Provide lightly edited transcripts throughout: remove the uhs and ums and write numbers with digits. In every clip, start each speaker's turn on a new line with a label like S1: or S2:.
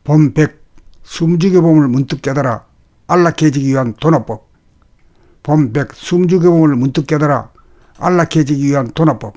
S1: 봄100 숨죽여 봄을 문득 깨달아 안락해지기 위한 돈화법. 봄100 숨죽여 봄을 문득 깨달아 안락해지기 위한 돈화법.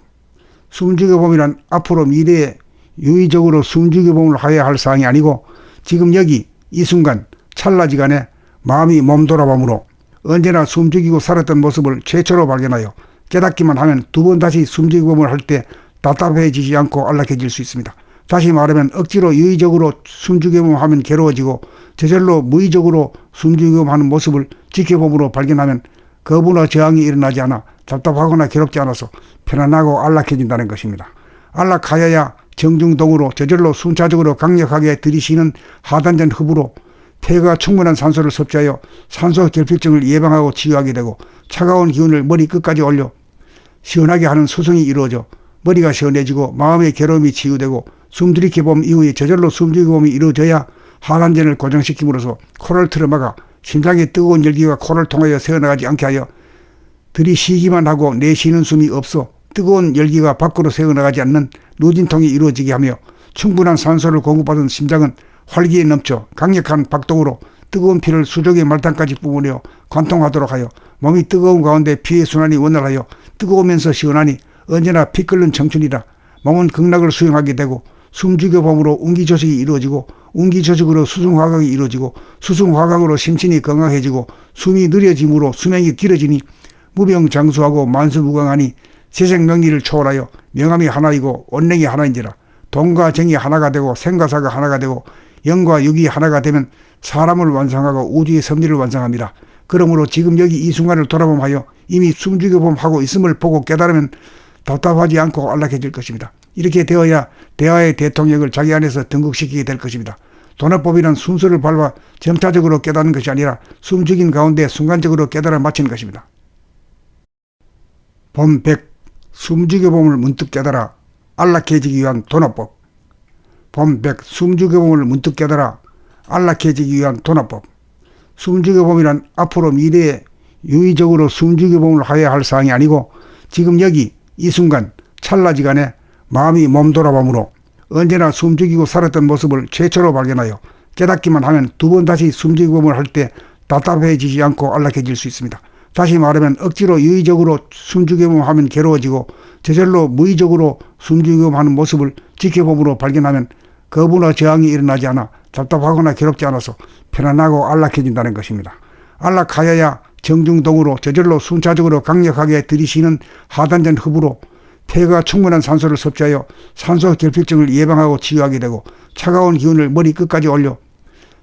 S1: 숨죽여 봄이란 앞으로 미래에 유의적으로 숨죽여 봄을 하여야 할 사항이 아니고 지금 여기 이 순간 찰나지간에 마음이 몸돌아봄으로 언제나 숨죽이고 살았던 모습을 최초로 발견하여 깨닫기만 하면 두 번 다시 숨죽여 봄을 할 때 답답해지지 않고 안락해질 수 있습니다. 다시 말하면 억지로 유의적으로 숨죽여 봄 하면 괴로워지고 저절로 무의적으로 숨죽여 봄 하는 모습을 지켜봄으로 발견하면 거부나 저항이 일어나지 않아 답답하거나 괴롭지 않아서 편안하고 안락해진다는 것입니다. 안락하여야 정중동으로 저절로 순차적으로 강력하게 들이쉬는 하단전 흡으로 폐가 충분한 산소를 섭취하여 산소 결핍증을 예방하고 치유하게 되고 차가운 기운을 머리 끝까지 올려 시원하게 하는 수송이 이루어져 머리가 시원해지고 마음의 괴로움이 치유되고 숨들이켜봄 이후에 저절로 숨죽여봄이 이루어져야 하단전을 고정시킴으로써 코를 틀어막아 심장의 뜨거운 열기가 코를 통하여 새어나가지 않게 하여 들이쉬기만 하고 내쉬는 숨이 없어 뜨거운 열기가 밖으로 새어나가지 않는 누진통이 이루어지게 하며 충분한 산소를 공급받은 심장은 활기에 넘쳐 강력한 박동으로 뜨거운 피를 수족의 말단까지 뿜어내어 관통하도록 하여 몸이 뜨거운 가운데 피의 순환이 원활하여 뜨거우면서 시원하니 언제나 피 끓는 청춘이라 몸은 극락을 수용하게 되고 숨죽여봄으로 운기조식이 이루어지고 운기조식으로 수승화강이 이루어지고 수승화강으로 심신이 건강해지고 숨이 느려짐으로 수명이 길어지니 무병장수하고 만수무강하니 세생명리를 초월하여 명암이 하나이고 원령이 하나인지라 동과 정이 하나가 되고 생과사가 하나가 되고 영과 육이 하나가 되면 사람을 완성하고 우주의 섭리를 완성합니다. 그러므로 지금 여기 이 순간을 돌아봄하여 이미 숨죽여봄 하고 있음을 보고 깨달으면 답답하지 않고 안락해질 것입니다. 이렇게 되어야 대화의 대통령을 자기 안에서 등극시키게 될 것입니다. 돈화법이란 순서를 밟아 점차적으로 깨닫는 것이 아니라 숨죽인 가운데 순간적으로 깨달아 마치는 것입니다. 봄100 숨죽여봄을 문득 깨달아 안락해지기 위한 돈화법. 봄100 숨죽여봄을 문득 깨달아 안락해지기 위한 돈화법. 숨죽여봄이란 앞으로 미래에 유의적으로 숨죽여봄을 하여야 할 사항이 아니고 지금 여기 이 순간 찰나지간에 마음이 몸돌아봄으로 언제나 숨죽이고 살았던 모습을 최초로 발견하여 깨닫기만 하면 두 번 다시 숨죽여봄을 할 때 답답해지지 않고 안락해질 수 있습니다. 다시 말하면 억지로 유의적으로 숨죽여봄 하면 괴로워지고 저절로 무의적으로 숨죽여봄 하는 모습을 지켜봄으로 발견하면 거부나 저항이 일어나지 않아 답답하거나 괴롭지 않아서 편안하고 안락해진다는 것입니다. 안락하여야 정중동으로 저절로 순차적으로 강력하게 들이쉬는 하단전 흡으로 폐가 충분한 산소를 섭취하여 산소 결핍증을 예방하고 치유하게 되고 차가운 기운을 머리 끝까지 올려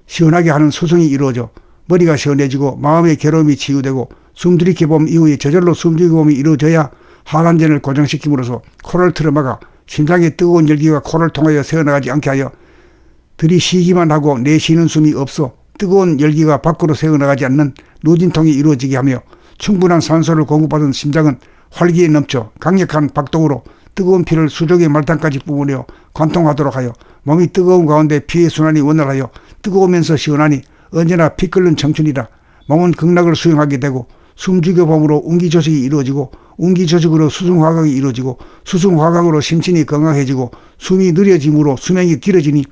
S1: 시원하게 하는 수송이 이루어져 머리가 시원해지고 마음의 괴로움이 치유되고 숨들이켜봄 이후에 저절로 숨죽여봄이 이루어져야 하단전을 고정시킴으로써 코를 틀어막아 심장의 뜨거운 열기가 코를 통하여 새어나가지 않게 하여 들이쉬기만 하고 내쉬는 숨이 없어 뜨거운 열기가 밖으로 새어나가지 않는 누진통이 이루어지게 하며 충분한 산소를 공급받은 심장은 활기에 넘쳐 강력한 박동으로 뜨거운 피를 수족의 말단까지 뿜어내어 관통하도록 하여 몸이 뜨거운 가운데 피의 순환이 원활하여 뜨거우면서 시원하니 언제나 피 끓는 청춘이라 몸은 극락을 수용하게 되고 숨죽여봄으로 운기조식이 이루어지고 운기조식으로 수승화강이 이루어지고 수승화강으로 심신이 건강해지고 숨이 느려짐으로 수명이 길어지니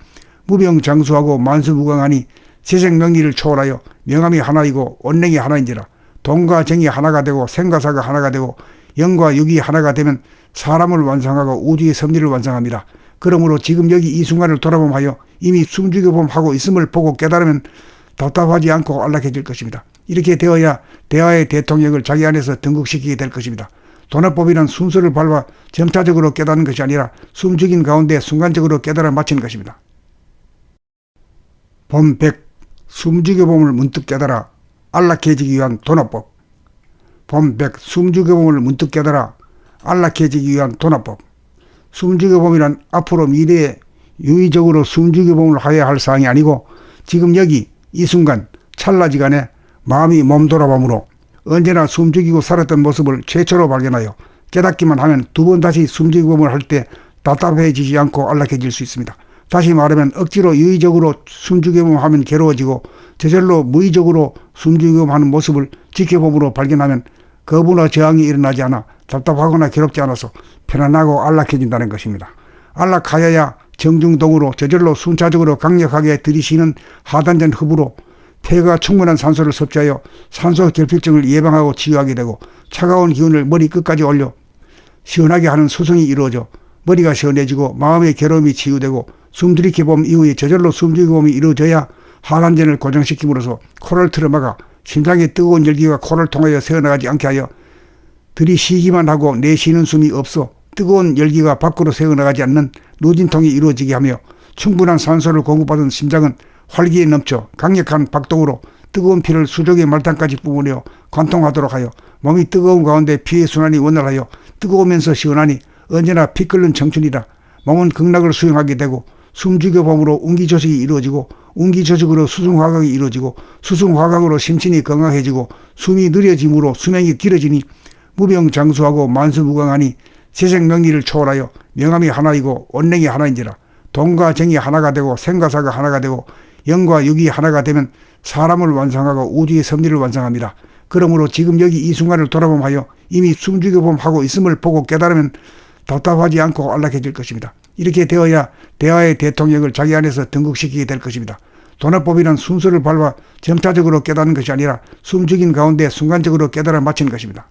S1: 무병장수하고 만수무강하니 세생명리를 초월하여 명암이 하나이고 원령이 하나인지라 동과 정이 하나가 되고 생과사가 하나가 되고 영과 육이 하나가 되면 사람을 완성하고 우주의 섭리를 완성합니다. 그러므로 지금 여기 이 순간을 돌아봄하여 이미 숨죽여봄 하고 있음을 보고 깨달으면 답답하지 않고 안락해질 것입니다. 이렇게 되어야 대화의 대통령을 자기 안에서 등극시키게 될 것입니다. 돈화법이란 순서를 밟아 점차적으로 깨닫는 것이 아니라 숨죽인 가운데 순간적으로 깨달아 마치는 것입니다. 봄100 숨죽여봄을 문득 깨달아 안락해지기 위한 돈화법. 봄100 숨죽여봄을 문득 깨달아 안락해지기 위한 돈화법. 숨죽여봄이란 앞으로 미래에 유의적으로 숨죽여봄을 하여야 할 사항이 아니고 지금 여기 이 순간 찰나지간에 마음이 몸돌아봄으로 언제나 숨죽이고 살았던 모습을 최초로 발견하여 깨닫기만 하면 두 번 다시 숨죽여봄을 할 때 답답해지지 않고 안락해질 수 있습니다. 다시 말하면 억지로 유의적으로 숨죽여봄 하면 괴로워지고 저절로 무의적으로 숨죽여봄 하는 모습을 지켜봄으로 발견하면 거부나 저항이 일어나지 않아 답답하거나 괴롭지 않아서 편안하고 안락해진다는 것입니다. 안락하여야 정중동으로 저절로 순차적으로 강력하게 들이쉬는 하단전 흡으로 폐가 충분한 산소를 섭취하여 산소 결핍증을 예방하고 치유하게 되고 차가운 기운을 머리 끝까지 올려 시원하게 하는 수송이 이루어져 머리가 시원해지고 마음의 괴로움이 치유되고 숨들이켜봄 이후에 저절로 숨죽이봄이 이루어져야 하단전을 고정시킴으로써 코를 틀어막아 심장의 뜨거운 열기가 코를 통하여 새어나가지 않게 하여 들이쉬기만 하고 내쉬는 숨이 없어 뜨거운 열기가 밖으로 새어나가지 않는 누진통이 이루어지게 하며 충분한 산소를 공급받은 심장은 활기에 넘쳐 강력한 박동으로 뜨거운 피를 수족의 말단까지 뿜으려 관통하도록 하여 몸이 뜨거운 가운데 피의 순환이 원활하여 뜨거우면서 시원하니 언제나 피 끓는 청춘이라 몸은 극락을 수용하게 되고 숨죽여봄으로 운기조직이 이루어지고 운기조직으로 수승화각이 이루어지고 수승화각으로 심신이 건강해지고 숨이 느려짐으로 수명이 길어지니 무병장수하고 만수무강하니 세생명리를 초월하여 명암이 하나이고 원랭이 하나인지라 동과 정이 하나가 되고 생과사가 하나가 되고 영과 육이 하나가 되면 사람을 완성하고 우주의 섭리를 완성합니다. 그러므로 지금 여기 이 순간을 돌아봄하여 이미 숨죽여봄하고 있음을 보고 깨달으면 답답하지 않고 안락해질 것입니다. 이렇게 되어야 대화의 대통령을 자기 안에서 등극시키게 될 것입니다. 도나법이란 순서를 밟아 점차적으로 깨닫는 것이 아니라 숨죽인 가운데 순간적으로 깨달아 마치는 것입니다.